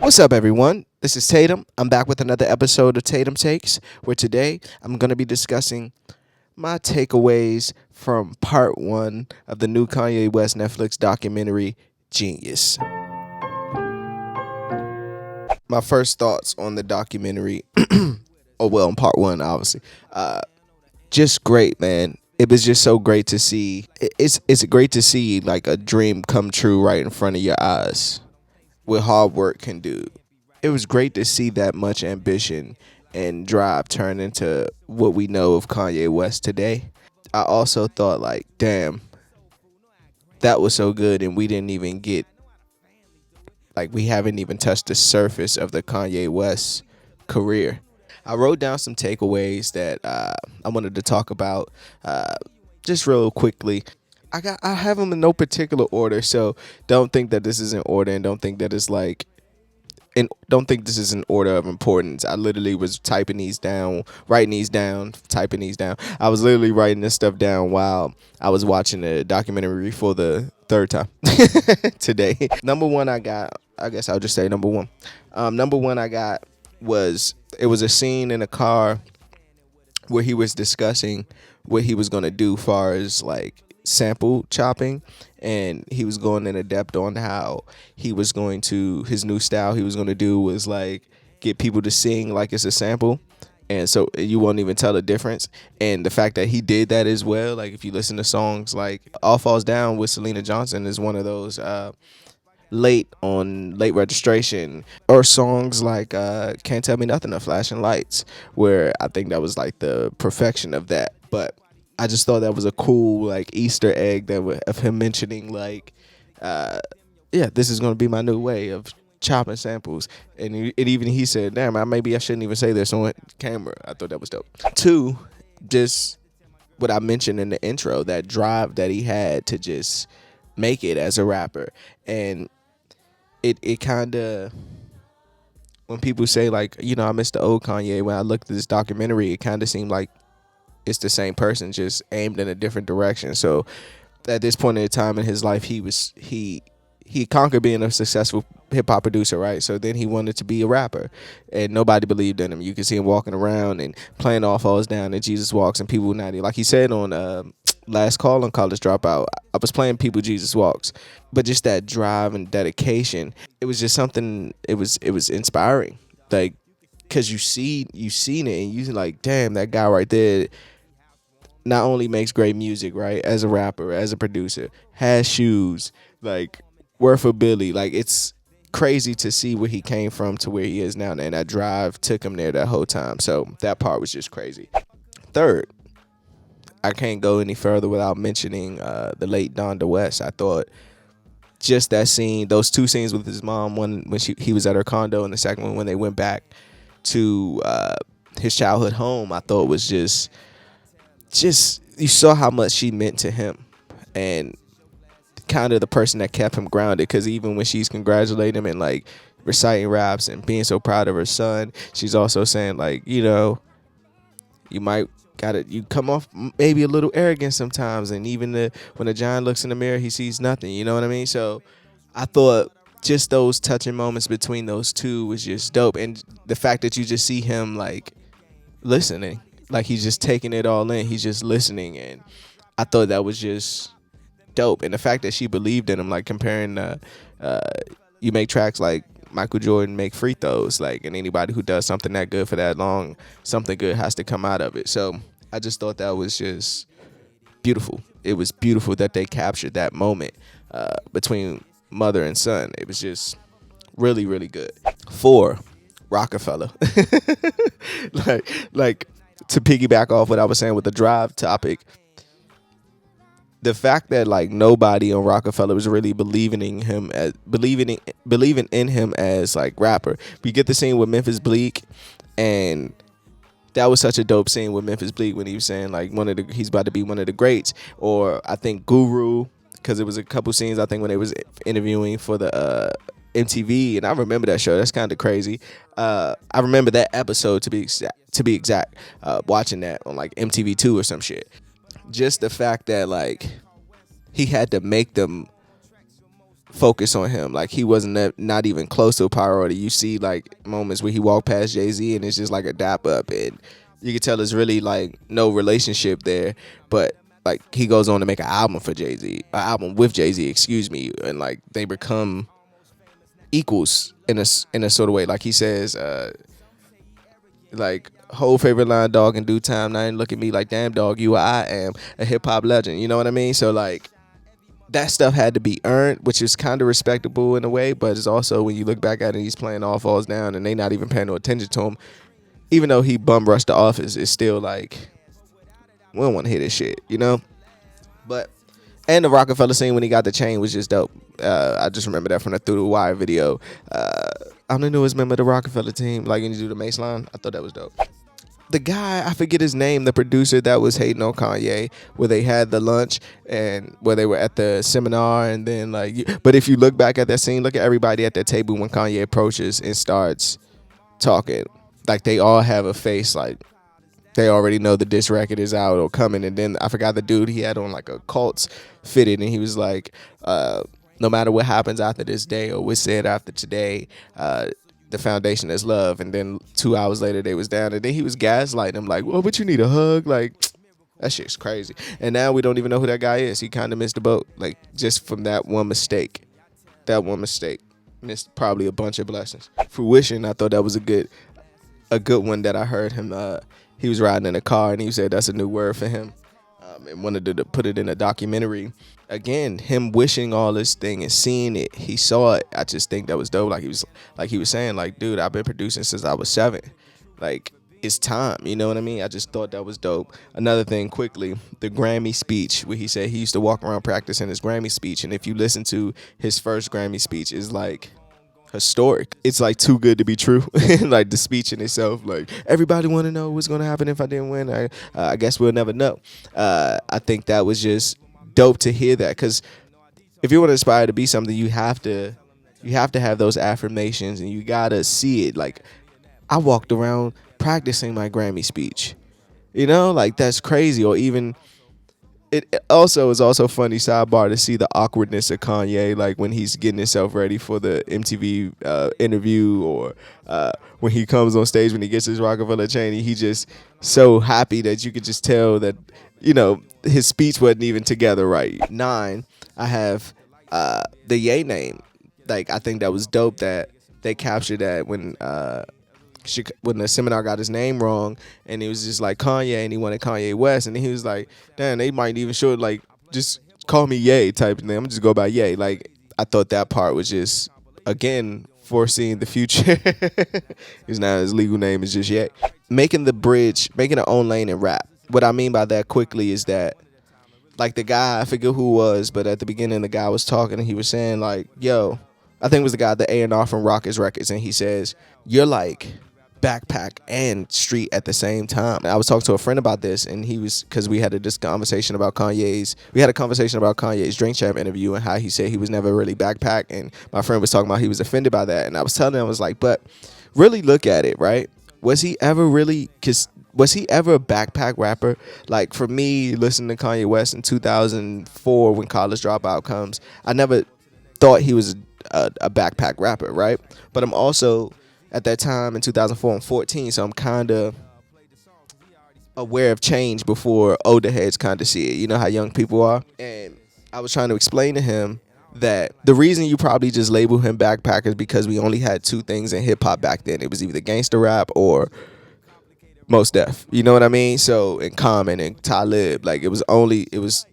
What's up, everyone? This is Tatum. I'm back with another episode of Tatum Takes, where today I'm going to be discussing my takeaways from part one of the new Kanye West Netflix documentary, Genius. My first thoughts on the documentary, in part one, obviously. Just great, man. It was just so great to see. It's great to see like a dream come true right in front of your eyes. What hard work can do. It was great to see that much ambition and drive turn into what we know of Kanye West today. I also thought like, damn, that was so good, and we haven't even touched the surface of the Kanye West career. I wrote down some takeaways that I wanted to talk about just real quickly. I have them in no particular order, so don't think that this is in order, and don't think that it's like, and don't think this is an order of importance. I literally was typing these down, writing these down, typing these down. I was literally writing this stuff down while I was watching the documentary for the third time today. Number one, I guess I'll just say number one. Number one I got was, it was a scene in a car where he was discussing what he was going to do far as like sample chopping, and he was going in depth on how he was going to, his new style he was going to do was like get people to sing like it's a sample, and so you won't even tell the difference. And the fact that he did that as well, like if you listen to songs like All Falls Down with Selena Johnson is one of those late registration, or songs like Can't Tell Me Nothing of Flashing Lights, where I think that was like the perfection of that. But I just thought that was a cool like Easter egg of him mentioning like, this is gonna be my new way of chopping samples. And even he said, damn, maybe I shouldn't even say this on camera. I thought that was dope. Two, just what I mentioned in the intro, that drive that he had to just make it as a rapper. And it kind of, when people say like, I miss the old Kanye, when I looked at this documentary, it kind of seemed like it's the same person, just aimed in a different direction. So at this point in time in his life, he conquered being a successful hip hop producer, right? So then he wanted to be a rapper, and nobody believed in him. You can see him walking around and playing All Falls Down and Jesus Walks, and people not, like he said on Last Call on College Dropout, I was playing People Jesus Walks. But just that drive and dedication, it was just something. It was inspiring, like, because you seen it and you like, damn, that guy right there not only makes great music, right, as a rapper, as a producer, has shoes, like, worth a Billy. Like, it's crazy to see where he came from to where he is now, and that drive took him there that whole time. So that part was just crazy. Third, I can't go any further without mentioning the late Donda West. I thought just that scene, those two scenes with his mom, one when he was at her condo, and the second one when they went back to his childhood home, I thought was just you saw how much she meant to him, and kind of the person that kept him grounded. Because even when she's congratulating him and like reciting raps and being so proud of her son, she's also saying like, you come off maybe a little arrogant sometimes, and even when the giant looks in the mirror, he sees nothing. You know what I mean? So I thought just those touching moments between those two was just dope, and the fact that you just see him like listening, like he's just taking it all in, he's just listening, and I thought that was just dope. And the fact that she believed in him, like comparing you make tracks like Michael Jordan make free throws, like, and anybody who does something that good for that long, something good has to come out of it. So I just thought that was just beautiful. It was beautiful that they captured that moment between mother and son. It was just really, really good. 4, Rockefeller. like to piggyback off what I was saying with the drive topic, the fact that like nobody on Rockefeller was really believing in him as like rapper. We get the scene with Memphis Bleak, and that was such a dope scene with Memphis Bleak when he was saying like he's about to be one of the greats. Or I think Guru, because it was a couple scenes I think when they was interviewing for the MTV, and I remember that show. That's kind of crazy. I remember that episode to be exact. Watching that on like MTV2 or some shit. Just the fact that like he had to make them focus on him. Like he wasn't not even close to a priority. You see like moments where he walked past Jay-Z and it's just like a dap up, and you can tell there's really like no relationship there. But like he goes on to make an album for Jay-Z, an album with Jay-Z, excuse me, and like they become equals in a sort of way. Like he says, like whole favorite line, dog, in due time. Now look at me like, damn dog, you or I am a hip hop legend. You know what I mean? So like that stuff had to be earned, which is kind of respectable in a way, but it's also when you look back at it, he's playing All Falls Down and they not even paying no attention to him. Even though he bum rushed the office, it's still like we don't want to hear this shit, you know? But and the Rockefeller scene when he got the chain was just dope. I just remember that from the Through the Wire video. I'm the newest member of the Rockefeller team. Like when you do the Mace line, I thought that was dope. The guy, I forget his name, the producer that was hating on Kanye, where they had the lunch and where they were at the seminar, and then like, but if you look back at that scene, look at everybody at that table when Kanye approaches and starts talking. Like they all have a face like they already know the diss record is out or coming. And then I forgot the dude, he had on like a Colts fitted, and he was like, no matter what happens after this day or what's said after today, the foundation is love. And then 2 hours later they was down, and then he was gaslighting him like, well, but you need a hug. Like that shit's crazy. And now we don't even know who that guy is. He kind of missed the boat, like just from that one mistake. Missed probably a bunch of blessings. Fruition, I thought that was a good one that I heard him. He was riding in a car and he said that's a new word for him, and wanted to put it in a documentary. Again, him wishing all this thing and seeing it, he saw it. I just think that was dope. Like he was saying, like, dude, I've been producing since I was 7. Like it's time. You know what I mean? I just thought that was dope. Another thing, quickly, the Grammy speech where he said he used to walk around practicing his Grammy speech, and if you listen to his first Grammy speech, is like historic. It's like too good to be true. Like the speech in itself, like everybody want to know what's gonna happen if I didn't win. I guess we'll never know. I think that was just dope to hear that, because if you want to aspire to be something, you have to have those affirmations, and you gotta see it. Like I walked around practicing my Grammy speech, you know, like that's crazy. Or even it also is also funny, sidebar, to see the awkwardness of Kanye, like when he's getting himself ready for the MTV interview, or when he comes on stage, when he gets his Rockefeller chain, he just so happy that you could just tell that, you know, his speech wasn't even together right. 9, I have the Ye name. Like I think that was dope that they captured that when the seminar got his name wrong, and he was just like Kanye, and he wanted Kanye West, and he was like, damn, they might even show like just call me Ye type of thing. I'm gonna just go by Ye. Like I thought that part was just, again, foreseeing the future. Because now his legal name is just Ye. Making the bridge, making her own lane in rap. What I mean by that quickly is that, like the guy, I forget who it was, but at the beginning the guy was talking and he was saying like, yo, I think it was the guy, the A&R from Rockets Records, and he says, you're like backpack and street at the same time. I was talking to a friend about this, and he was, because we had a conversation about Kanye's Drink Champ interview, and how he said he was never really backpack, and my friend was talking about he was offended by that, and I was telling him, I was like, but really look at it, right? Was he ever a backpack rapper? Like for me, listening to Kanye West in 2004 when College Dropout comes, I never thought he was a backpack rapper, right? But I'm also, at that time in 2004, I'm 14, so I'm kind of aware of change before older heads kind of see it. You know how young people are? And I was trying to explain to him that the reason you probably just label him backpack is because we only had 2 things in hip-hop back then. It was either gangster rap or Mos Def. You know what I mean? So, and Common and Talib, like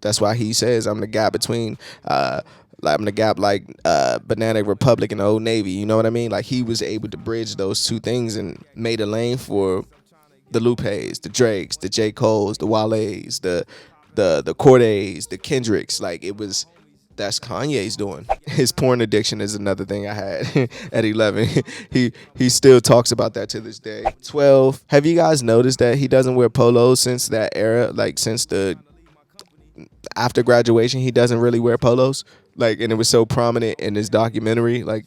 that's why he says I'm the guy between I'm the gap like Banana Republic and the Old Navy. You know what I mean? Like he was able to bridge those 2 things and made a lane for the Lupes, the Drakes, the J. Coles, the Wales, the Cordays, the Kendricks. Like that's Kanye's doing. His porn addiction is another thing I had at 11. He still talks about that to this day. 12. Have you guys noticed that he doesn't wear polos since that era? Like since after graduation, he doesn't really wear polos. Like, and it was so prominent in this documentary. Like,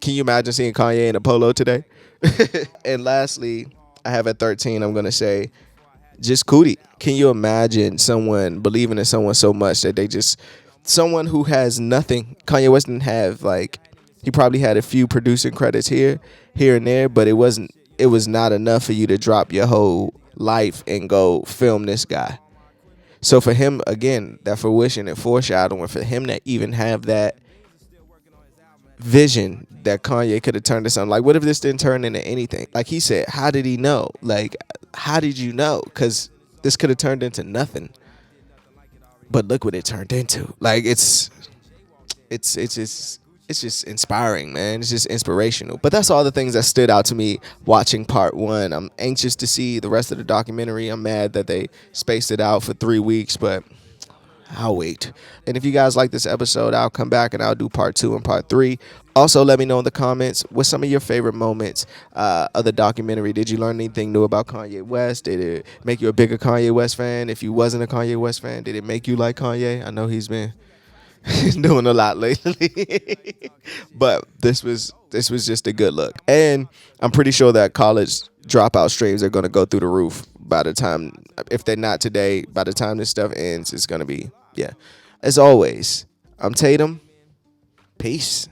can you imagine seeing Kanye in a polo today? And lastly, I have at 13, I'm going to say, just Cootie. Can you imagine someone believing in someone so much that they just someone who has nothing. Kanye West didn't have like, he probably had a few producing credits here and there, but it was not enough for you to drop your whole life and go film this guy. So for him, again, that fruition and foreshadowing, for him to even have that vision that Kanye could have turned to something, like, what if this didn't turn into anything? Like he said, how did he know? Like, how did you know? Because this could have turned into nothing. But look what it turned into. Like, it's just inspiring, man. It's just inspirational. But that's all the things that stood out to me watching part one. I'm anxious to see the rest of the documentary. I'm mad that they spaced it out for 3 weeks, but I'll wait. And if you guys like this episode, I'll come back and I'll do part 2 and part 3. Also, let me know in the comments what's some of your favorite moments of the documentary. Did you learn anything new about Kanye West? Did it make you a bigger Kanye West fan? If you wasn't a Kanye West fan, did it make you like Kanye? I know he's been doing a lot lately. But this was just a good look. And I'm pretty sure that college dropout streams are going to go through the roof by the time, if they're not today, by the time this stuff ends, it's going to be, yeah. As always, I'm Tatum. Peace.